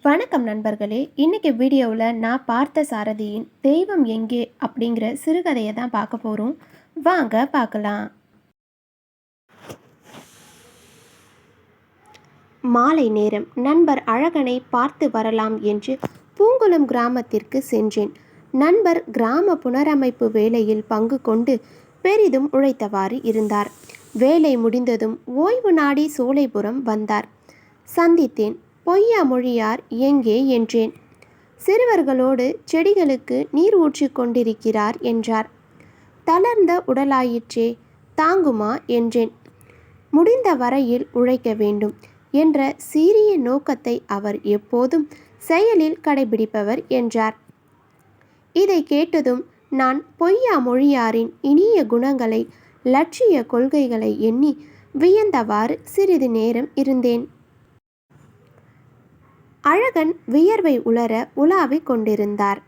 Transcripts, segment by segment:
வணக்கம் நண்பர்களே. இன்னைக்கு வீடியோவில் நான் பார்த்த சாரதியின் தெய்வம் எங்கே அப்படிங்கிற சிறுகதையை தான் பார்க்க போகிறோம். வாங்க பார்க்கலாம். மாலை நேரம். நண்பர் அழகனை பார்த்து வரலாம் என்று பூங்குளம் கிராமத்திற்கு சென்றேன். நண்பர் கிராம புனரமைப்பு வேலையில் பங்கு கொண்டு பெரிதும் உழைத்தவாறு இருந்தார். வேலை முடிந்ததும் ஓய்வு நாடி சோலைபுரம் வந்தார். சந்தித்தேன். பொய்யா மொழியார் எங்கே என்றேன். சிறுவர்களோடு செடிகளுக்கு நீர் ஊற்றி கொண்டிருக்கிறார் என்றார். தளர்ந்த உடலாயிற்றே, தாங்குமா என்றேன். முடிந்த வரையில் உழைக்க வேண்டும் என்ற சீரிய நோக்கத்தை அவர் எப்போதும் செயலில் கடைபிடிப்பவர் என்றார். இதை கேட்டதும் நான் பொய்யா மொழியாரின் இனிய குணங்களை, லட்சிய கொள்கைகளை எண்ணி வியந்தவாறு சிறிது நேரம் இருந்தேன். அழகன் வியர்வை உலர உலாவிக் கொண்டிருந்தார்.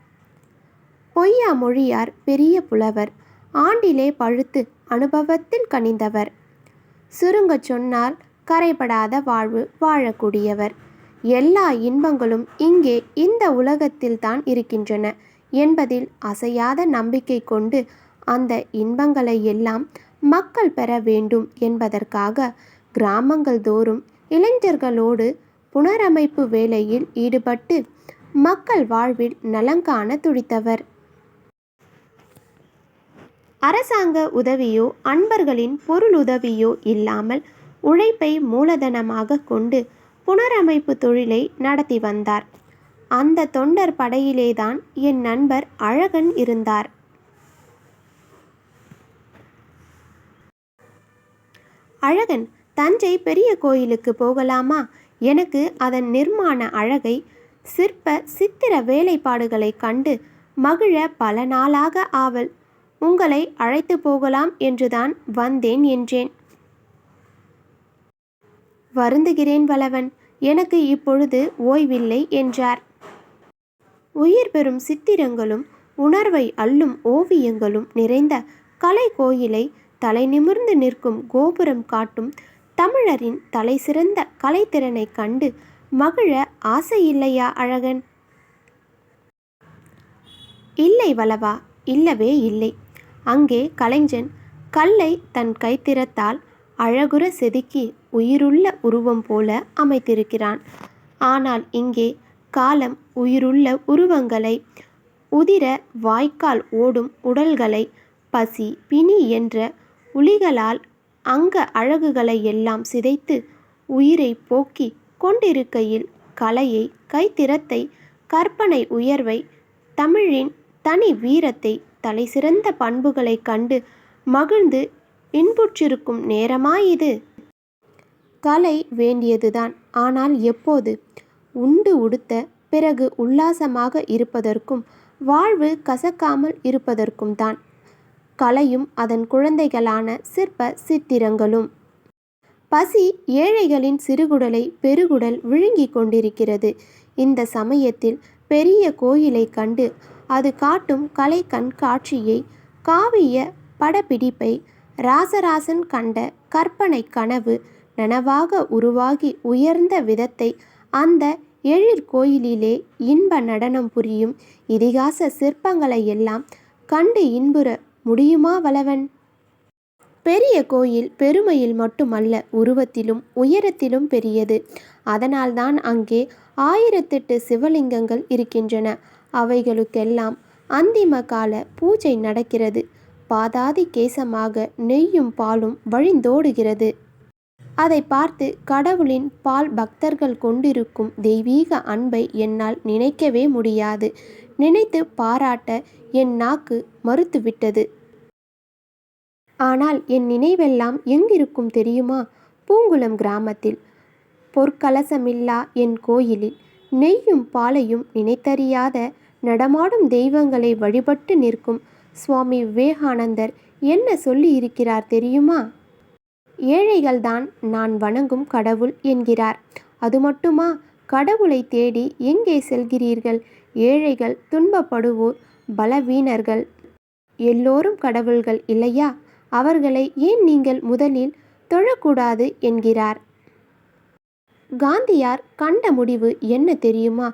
பொய்யா மொழியார் பெரிய புலவர், ஆண்டிலே பழுத்து அனுபவத்தில் கனிந்தவர். சுருங்கச் சொன்னால் கரைபடாத வாழ்வு வாழக்கூடியவர். எல்லா இன்பங்களும் இங்கே இந்த உலகத்தில்தான் இருக்கின்றன என்பதில் அசையாத நம்பிக்கை கொண்டு அந்த இன்பங்களை எல்லாம் மக்கள் பெற வேண்டும் என்பதற்காக கிராமங்கள் தோறும் இளைஞர்களோடு புனரமைப்பு வேலையில் ஈடுபட்டு மக்கள் வாழ்வில் நலங்காண துடித்தவர். அரசாங்க உதவியோ அன்பர்களின் பொருளுதவியோ இல்லாமல் உழைப்பை மூலதனமாக கொண்டு புனரமைப்பு தொழிலை நடத்தி வந்தார். அந்த தொண்டர் படையிலேதான் என் நண்பர் அழகன் இருந்தார். அழகன், தஞ்சை பெரிய கோயிலுக்கு போகலாமா? எனக்கு அதன் நிர்மாண அழகை, சிற்ப சித்திர வேலைப்பாடுகளை கண்டு மகிழ பல நாளாக ஆவல். உங்களை அழைத்து போகலாம் என்றுதான் வந்தேன் என்றேன். வருந்துகிறேன் வளவன், எனக்கு இப்பொழுது ஓய்வில்லை என்றார். உயிர் பெறும் சித்திரங்களும் உணர்வை அள்ளும் ஓவியங்களும் நிறைந்த கலை கோயிலை தலை நிமிர்ந்து நிற்கும் கோபுரம் காட்டும் தமிழரின் தலை சிறந்த கலைத்திறனை கண்டு மகிழ ஆசை இல்லையா அழகன்? இல்லை வளவா, இல்லவே இல்லை. அங்கே கலைஞன் கல்லை தன் கைத்திறத்தால் அழகுற செதுக்கி உயிருள்ள உருவம் போல அமைத்திருக்கிறான். ஆனால் இங்கே காலம் உயிருள்ள உருவங்களை, உதிர வாய்க்கால் ஓடும் உடல்களை, பசி பிணி என்ற உளிகளால் அங்க அழகுகளை எல்லாம் சிதைத்து உயிரை போக்கி கொண்டிருக்கையில் கலையை, கைத்திறத்தை, கற்பனை உயர்வை, தமிழின் தனி வீரத்தை, தலை சிறந்த பண்புகளை கண்டு மகிழ்ந்து இன்புற்றிருக்கும் நேரமாயிது. கலை வேண்டியதுதான். ஆனால் எப்போது? உண்டு உடுத்த பிறகு உல்லாசமாக இருப்பதற்கும் வாழ்வு கசக்காமல் இருப்பதற்கும் தான். கலையும் அதன் குழந்தைகளான சிற்ப சித்திரங்களும். பசி ஏழைகளின் சிறுகுடலை பெருகுடல் விழுங்கி கொண்டிருக்கிறது. இந்த சமயத்தில் பெரிய கோயிலை கண்டு அது காட்டும் கலை கண்காட்சியை, காவிய படப்பிடிப்பை, ராசராசன் கண்ட கற்பனை கனவு நனவாக உருவாகி உயர்ந்த விதத்தை, அந்த எழிற்கோயிலிலே இன்ப நடனம் புரியும் இதிகாச சிற்பங்களை எல்லாம் கண்டு இன்புற முடியுமா வளவன்? பெரிய கோயில் பெருமையில் மட்டுமல்ல, உருவத்திலும் உயரத்திலும் பெரியது. அதனால்தான் அங்கே 1008 சிவலிங்கங்கள் இருக்கின்றன. அவைகளுக்கெல்லாம் அந்திம கால பூஜை நடக்கிறது. பாதாதி கேசமாக நெய்யும் பாலும் வழிந்தோடுகிறது. அதை பார்த்து கடவுளின் பால் பக்தர்கள் கொண்டிருக்கும் தெய்வீக அன்பை என்னால் நினைக்கவே முடியாது. நினைத்து பாராட்ட என் நாக்கு மறுத்துவிட்டது. ஆனால் என் நினைவெல்லாம் எங்கிருக்கும் தெரியுமா? பூங்குளம் கிராமத்தில், பொற்கலசமில்லா என் கோயிலில், நெய்யும் பாலையும் நினைத்தறியாத நடமாடும் தெய்வங்களை வழிபட்டு நிற்கும் சுவாமி விவேகானந்தர் என்ன சொல்லி இருக்கிறார் தெரியுமா? ஏழைகள்தான் நான் வணங்கும் கடவுள் என்கிறார். அது மட்டுமா? கடவுளை தேடி எங்கே செல்கிறீர்கள்? ஏழைகள், துன்பப்படுவோர், பலவீனர்கள் எல்லோரும் கடவுள்கள் இல்லையா? அவர்களை ஏன் நீங்கள் முதலில் தொழக்கூடாது என்கிறார். காந்தியார் கண்ட முடிவு என்ன தெரியுமா?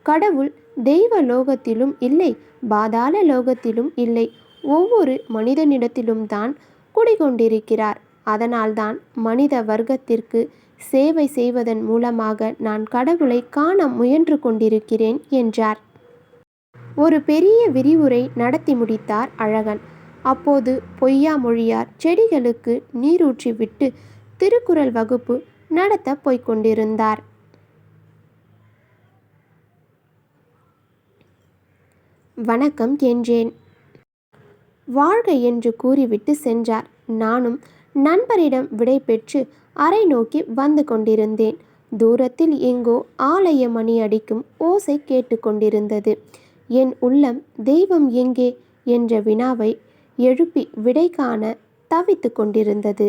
கடவுள் தெய்வ லோகத்திலும் இல்லை, பாதாள லோகத்திலும் இல்லை, ஒவ்வொரு மனிதனிடத்திலும் தான் குடிகொண்டிருக்கிறார். அதனால்தான் மனித வர்க்கத்திற்கு சேவை செய்வதன் மூலமாக நான் கடவுளை காண முயன்று கொண்டிருக்கிறேன் என்றார். ஒரு பெரிய விரிவுரை நடத்தி முடித்தார் அழகன். அப்போது பொய்யா மொழியார் செடிகளுக்கு நீரூற்றி விட்டு திருக்குறள் வகுப்பு நடத்த போய்கொண்டிருந்தார். வணக்கம் என்றேன். வாழ்க என்று கூறிவிட்டு சென்றார். நானும் நண்பரிடம் விடை பெற்று அறை நோக்கி வந்து கொண்டிருந்தேன். தூரத்தில் எங்கோ ஆலய மணி அடிக்கும் ஓசை கேட்டுக்கொண்டிருந்தது. என் உள்ளம் தெய்வம் எங்கே என்ற வினாவை எழுப்பி விடை காண தவித்து கொண்டிருந்தது.